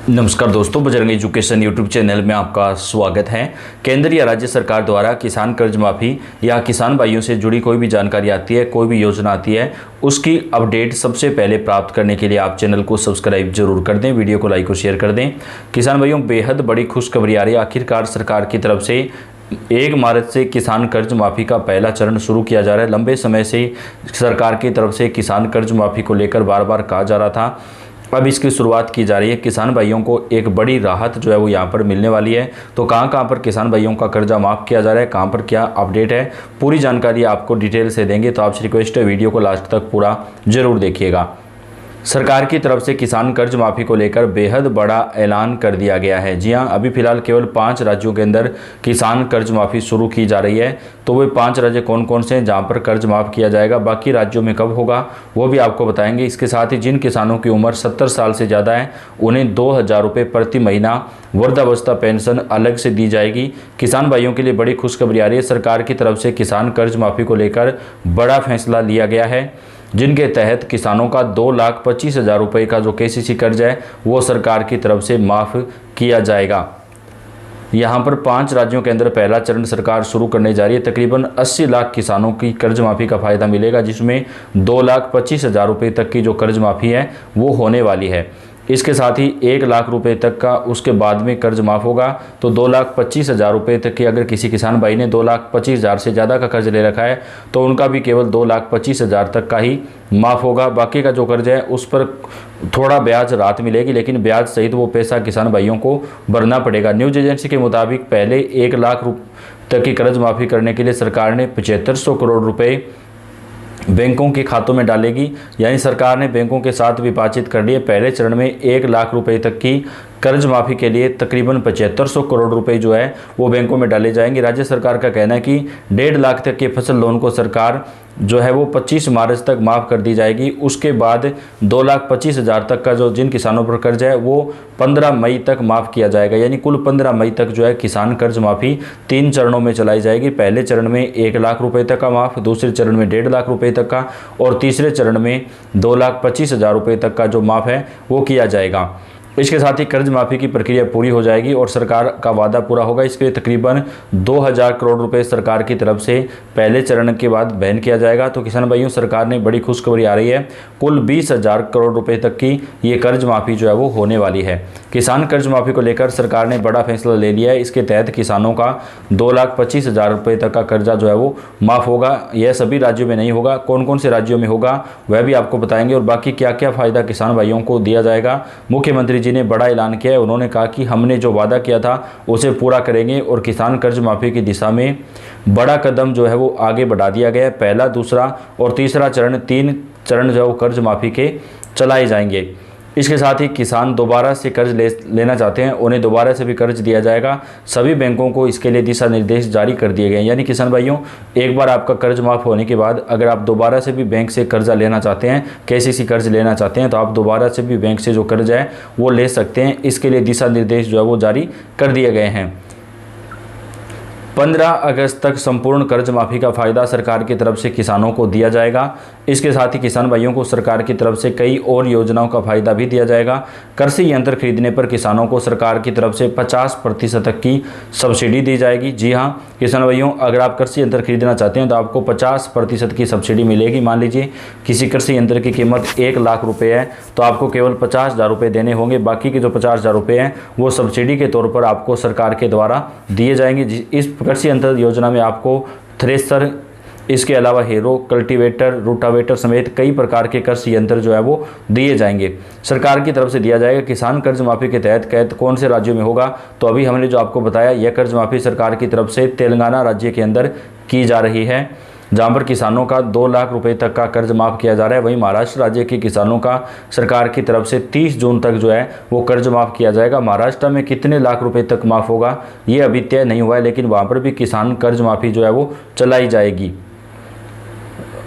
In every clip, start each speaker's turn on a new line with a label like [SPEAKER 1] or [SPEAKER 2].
[SPEAKER 1] नमस्कार दोस्तों, Bajrang education YouTube channel में आपका स्वागत है। केंद्र या राज्य सरकार द्वारा किसान कर्ज माफ़ी या किसान भाइयों से जुड़ी कोई भी जानकारी आती है, कोई भी योजना आती है, उसकी अपडेट सबसे पहले प्राप्त करने के लिए आप चैनल को सब्सक्राइब जरूर कर दें, वीडियो को लाइक और शेयर कर दें। किसान भाइयों, बेहद बड़ी खुशखबरी आ रही है। आखिरकार सरकार की तरफ से 1 मार्च से किसान कर्ज माफ़ी का पहला चरण शुरू किया जा रहा है। लंबे समय से सरकार की तरफ से किसान कर्ज माफ़ी को लेकर बार बार कहा जा रहा था, अब इसकी शुरुआत की जा रही है। किसान भाइयों को एक बड़ी राहत जो है वो यहाँ पर मिलने वाली है। तो कहाँ कहाँ पर किसान भाइयों का कर्जा माफ़ किया जा रहा है, कहाँ पर क्या अपडेट है, पूरी जानकारी आपको डिटेल से देंगे। तो आपसे रिक्वेस्ट है, वीडियो को लास्ट तक पूरा जरूर देखिएगा। सरकार की तरफ से किसान कर्ज माफ़ी को लेकर बेहद बड़ा ऐलान कर दिया गया है। जी हां, अभी फिलहाल केवल 5 राज्यों के अंदर किसान कर्ज माफ़ी शुरू की जा रही है। तो वे 5 राज्य कौन कौन से हैं जहां पर कर्ज माफ़ किया जाएगा, बाकी राज्यों में कब होगा वो भी आपको बताएंगे। इसके साथ ही जिन किसानों की उम्र 70 साल से ज़्यादा है उन्हें 2000 रुपये प्रति महीना वृद्धावस्था पेंशन अलग से दी जाएगी। किसान भाइयों के लिए बड़ी खुशखबरी आ रही है। सरकार की तरफ से किसान कर्ज माफ़ी को लेकर बड़ा फैसला लिया गया है, जिनके तहत किसानों का 2,25,000 रुपये का जो केसीसी कर्ज है वो सरकार की तरफ से माफ़ किया जाएगा। यहाँ पर 5 राज्यों के अंदर पहला चरण सरकार शुरू करने जा रही है। तकरीबन 80 लाख किसानों की कर्ज माफ़ी का फ़ायदा मिलेगा, जिसमें 2,25,000 रुपये तक की जो कर्ज माफ़ी है वो होने वाली है। इसके साथ ही 1 लाख रुपए तक का उसके बाद में कर्ज माफ़ होगा। तो 2,25,000 रुपये तक की अगर किसी किसान भाई ने 2,25,000 से ज़्यादा का कर्ज ले रखा है तो उनका भी केवल 2,25,000 तक का ही माफ़ होगा। बाकी का जो कर्ज है उस पर थोड़ा ब्याज राहत मिलेगी, लेकिन ब्याज सहित वो पैसा किसान भाइयों को भरना पड़ेगा। न्यूज़ एजेंसी के मुताबिक पहले 1 लाख तक की कर्ज माफ़ी करने के लिए सरकार ने 7500 करोड़ रुपये बैंकों के खातों में डालेगी। यानी सरकार ने बैंकों के साथ भी बातचीत कर ली है। पहले चरण में 1 लाख रुपए तक की कर्ज माफ़ी के लिए तकरीबन 7500 करोड़ रुपए जो है वो बैंकों में डाले जाएंगे। राज्य सरकार का कहना है कि 1.5 लाख तक के फसल लोन को सरकार जो है वो 25 मार्च तक माफ़ कर दी जाएगी। उसके बाद 2,25,000 तक का जो जिन किसानों पर कर्ज है वो 15 मई तक माफ़ किया जाएगा। यानी कुल 15 मई तक जो है किसान कर्ज माफ़ी 3 चरणों में चलाई जाएगी। पहले चरण में 1 लाख रुपए तक का माफ़, दूसरे चरण में 1.5 लाख रुपए तक का, और तीसरे चरण में 2,25,000 रुपये तक का जो माफ़ है वो किया जाएगा। इसके साथ ही कर्ज माफ़ी की प्रक्रिया पूरी हो जाएगी और सरकार का वादा पूरा होगा। इसके लिए तकरीबन 2,000 करोड़ रुपए सरकार की तरफ से पहले चरण के बाद बैन किया जाएगा। तो किसान भाइयों, सरकार ने बड़ी खुशखबरी आ रही है। कुल 20,000 करोड़ रुपए तक की ये कर्ज माफ़ी जो है वो होने वाली है। किसान कर्ज माफ़ी को लेकर सरकार ने बड़ा फैसला ले लिया है। इसके तहत किसानों का 2,25,000 रुपये तक का कर्जा जो है वो माफ़ होगा। यह सभी राज्यों में नहीं होगा, कौन कौन से राज्यों में होगा वह भी आपको बताएंगे, और बाकी क्या क्या फ़ायदा किसान भाइयों को दिया जाएगा। मुख्यमंत्री जी ने बड़ा ऐलान किया है। उन्होंने कहा कि हमने जो वादा किया था उसे पूरा करेंगे और किसान कर्ज माफ़ी की दिशा में बड़ा कदम जो है वो आगे बढ़ा दिया गया है। पहला, दूसरा और तीसरा चरण, 3 चरण जो है वो कर्ज माफ़ी के चलाए जाएंगे। इसके साथ ही किसान दोबारा से कर्ज लेना चाहते हैं उन्हें दोबारा से भी कर्ज दिया जाएगा। सभी बैंकों को इसके लिए दिशा निर्देश जारी कर दिए गए हैं। यानी किसान भाइयों, एक बार आपका कर्ज माफ़ होने के बाद अगर आप दोबारा से भी बैंक से कर्जा लेना चाहते हैं, केसीसी कर्ज लेना चाहते हैं, तो आप दोबारा से भी बैंक से जो कर्ज है वो ले सकते हैं। इसके लिए दिशा निर्देश जो है वो जारी कर दिए गए हैं। 15 अगस्त तक संपूर्ण कर्ज माफ़ी का फ़ायदा सरकार की तरफ से किसानों को दिया जाएगा। इसके साथ ही किसान भाइयों को सरकार की तरफ से कई और योजनाओं का फ़ायदा भी दिया जाएगा। कृषि यंत्र खरीदने पर किसानों को सरकार की तरफ से 50% तक की सब्सिडी दी जाएगी। जी हाँ किसान भाइयों, अगर आप कृषि यंत्र खरीदना चाहते हैं तो आपको 50% की सब्सिडी मिलेगी। मान लीजिए किसी कृषि यंत्र की कीमत 1 लाख रुपये है तो आपको केवल 50,000 रुपये देने होंगे। बाकी के जो 50,000 रुपये हैं वो सब्सिडी के तौर पर आपको सरकार के द्वारा दिए जाएंगे। इस कृषि यंत्र योजना में आपको थ्रेसर, इसके अलावा हेरो, कल्टीवेटर, रूटावेटर समेत कई प्रकार के कृषि यंत्र जो है वो दिए जाएंगे, सरकार की तरफ से दिया जाएगा। किसान कर्ज माफ़ी के तहत कौन से राज्यों में होगा, तो अभी हमने जो आपको बताया यह कर्ज माफ़ी सरकार की तरफ से तेलंगाना राज्य के अंदर की जा रही है, जहां पर किसानों का 2 लाख रुपए तक का कर्ज माफ़ किया जा रहा है। वहीं महाराष्ट्र राज्य के किसानों का सरकार की तरफ से 30 जून तक जो है वो कर्ज माफ़ किया जाएगा। महाराष्ट्र में कितने लाख रुपए तक माफ़ होगा ये अभी तय नहीं हुआ है, लेकिन वहां पर भी किसान कर्ज माफ़ी जो है वो चलाई जाएगी।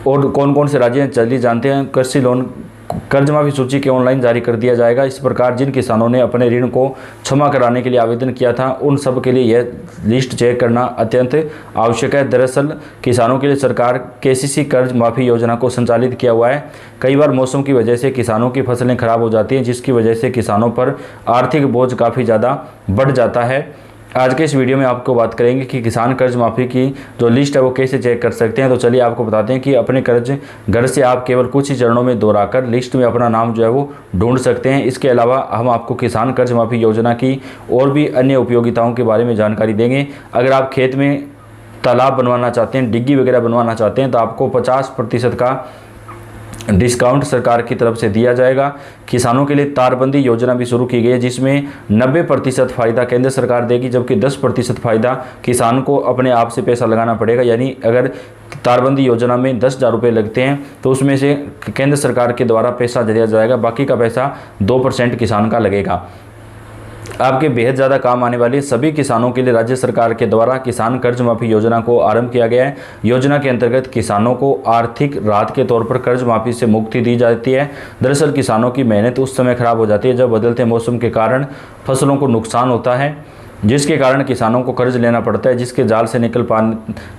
[SPEAKER 1] और कौन कौन से राज्य हैं चलिए जानते हैं। कृषि लोन कर्ज माफी सूची के ऑनलाइन जारी कर दिया जाएगा। इस प्रकार जिन किसानों ने अपने ऋण को क्षमा कराने के लिए आवेदन किया था उन सब के लिए यह लिस्ट चेक करना अत्यंत आवश्यक है। दरअसल किसानों के लिए सरकार केसीसी कर्ज माफी योजना को संचालित किया हुआ है। कई बार मौसम की वजह से किसानों की फसलें खराब हो जाती हैं, जिसकी वजह से किसानों पर आर्थिक बोझ काफ़ी ज़्यादा बढ़ जाता है। आज के इस वीडियो में आपको बात करेंगे कि किसान कर्ज माफ़ी की जो लिस्ट है वो कैसे चेक कर सकते हैं। तो चलिए आपको बताते हैं कि अपने कर्ज घर से आप केवल कुछ ही चरणों में दोहराकर लिस्ट में अपना नाम जो है वो ढूंढ सकते हैं। इसके अलावा हम आपको किसान कर्ज माफ़ी योजना की और भी अन्य उपयोगिताओं के बारे में जानकारी देंगे। अगर आप खेत में तालाब बनवाना चाहते हैं, डिग्गी वगैरह बनवाना चाहते हैं तो आपको 50% का डिस्काउंट सरकार की तरफ से दिया जाएगा। किसानों के लिए तारबंदी योजना भी शुरू की गई है, जिसमें 90% फ़ायदा केंद्र सरकार देगी, जबकि 10% फ़ायदा किसान को अपने आप से पैसा लगाना पड़ेगा। यानी अगर तारबंदी योजना में 10,000 रुपये लगते हैं तो उसमें से केंद्र सरकार के द्वारा पैसा दिया जाएगा, बाकी का पैसा 2% किसान का लगेगा। आपके बेहद ज़्यादा काम आने वाली सभी किसानों के लिए राज्य सरकार के द्वारा किसान कर्ज माफ़ी योजना को आरंभ किया गया है। योजना के अंतर्गत किसानों को आर्थिक राहत के तौर पर कर्ज माफ़ी से मुक्ति दी जाती है। दरअसल किसानों की मेहनत उस समय खराब हो जाती है जब बदलते मौसम के कारण फसलों को नुकसान होता है, जिसके कारण किसानों को कर्ज लेना पड़ता है, जिसके जाल से निकल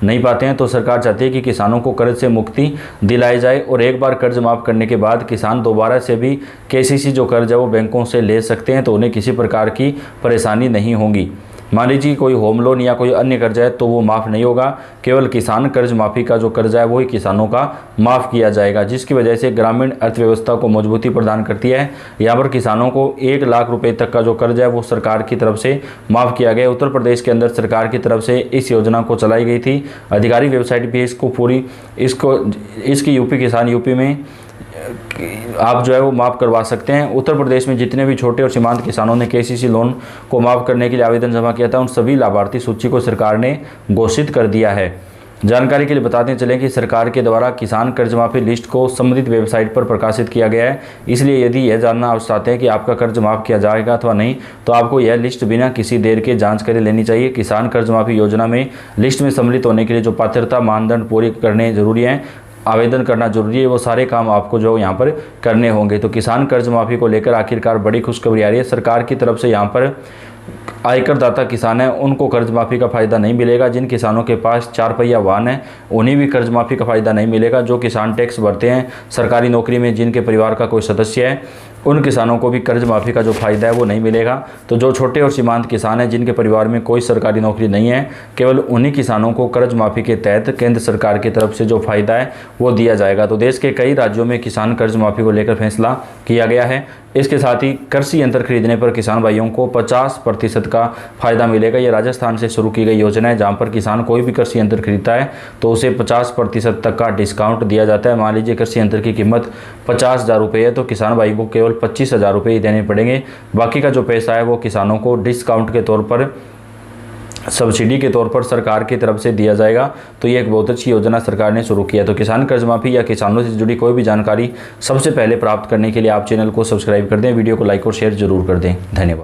[SPEAKER 1] नहीं पाते हैं। तो सरकार चाहती है कि किसानों को कर्ज से मुक्ति दिलाई जाए और एक बार कर्ज माफ़ करने के बाद किसान दोबारा से भी केसीसी जो कर्ज है वो बैंकों से ले सकते हैं, तो उन्हें किसी प्रकार की परेशानी नहीं होगी। मान लीजिए कोई होम लोन या कोई अन्य कर्जा है तो वो माफ़ नहीं होगा, केवल किसान कर्ज माफ़ी का जो कर्जा है वही किसानों का माफ़ किया जाएगा, जिसकी वजह से ग्रामीण अर्थव्यवस्था को मजबूती प्रदान करती है। यहाँ पर किसानों को 1 लाख रुपए तक का जो कर्ज है वो सरकार की तरफ से माफ़ किया गया। उत्तर प्रदेश के अंदर सरकार की तरफ से इस योजना को चलाई गई थी। आधिकारिक वेबसाइट भी इसकी यूपी किसान यूपी में आप जो है वो माफ़ करवा सकते हैं। उत्तर प्रदेश में जितने भी छोटे और सीमांत किसानों ने केसीसी लोन को माफ़ करने के लिए आवेदन जमा किया था उन सभी लाभार्थी सूची को सरकार ने घोषित कर दिया है। जानकारी के लिए बताते चलें कि सरकार के द्वारा किसान कर्ज माफ़ी लिस्ट को संबंधित वेबसाइट पर प्रकाशित किया गया है। इसलिए यदि यह जानना आप चाहते हैं कि आपका कर्ज माफ़ किया जाएगा अथवा नहीं तो आपको यह लिस्ट बिना किसी देर के जांच करे लेनी चाहिए। किसान कर्ज माफ़ी योजना में लिस्ट में सम्मिलित होने के लिए जो पात्रता मानदंड पूरे करने जरूरी हैं, आवेदन करना जरूरी है, वो सारे काम आपको जो यहाँ पर करने होंगे। तो किसान कर्ज माफ़ी को लेकर आखिरकार बड़ी खुशखबरी आ रही है। सरकार की तरफ से यहाँ पर आयकर दाता किसान है उनको कर्ज माफ़ी का फ़ायदा नहीं मिलेगा। जिन किसानों के पास 4 पहिया वाहन है उन्हें भी कर्ज माफ़ी का फ़ायदा नहीं मिलेगा। जो किसान टैक्स भरते हैं, सरकारी नौकरी में जिनके परिवार का कोई सदस्य है, उन किसानों को भी कर्ज माफ़ी का जो फ़ायदा है वो नहीं मिलेगा। तो जो छोटे और सीमांत किसान हैं जिनके परिवार में कोई सरकारी नौकरी नहीं है, केवल उन्हीं किसानों को कर्ज माफ़ी के तहत केंद्र सरकार की तरफ से जो फ़ायदा है वो दिया जाएगा। तो देश के कई राज्यों में किसान कर्ज माफ़ी को लेकर फैसला किया गया है। इसके साथ ही कृषि यंत्र खरीदने पर किसान भाइयों को 50% का फ़ायदा मिलेगा। ये राजस्थान से शुरू की गई योजना है, जहाँ पर किसान कोई भी कृषि यंत्र खरीदता है तो उसे 50% तक का डिस्काउंट दिया जाता है। मान लीजिए कृषि यंत्र की कीमत 50,000 रुपये है तो किसान भाई को केवल 25,000 रुपये ही देने पड़ेंगे। बाकी का जो पैसा है वो किसानों को डिस्काउंट के तौर पर, सब्सिडी के तौर पर सरकार की तरफ से दिया जाएगा। तो ये एक बहुत अच्छी योजना सरकार ने शुरू किया। तो किसान कर्ज माफ़ी या किसानों से जुड़ी कोई भी जानकारी सबसे पहले प्राप्त करने के लिए आप चैनल को सब्सक्राइब कर दें, वीडियो को लाइक और शेयर जरूर कर दें। धन्यवाद।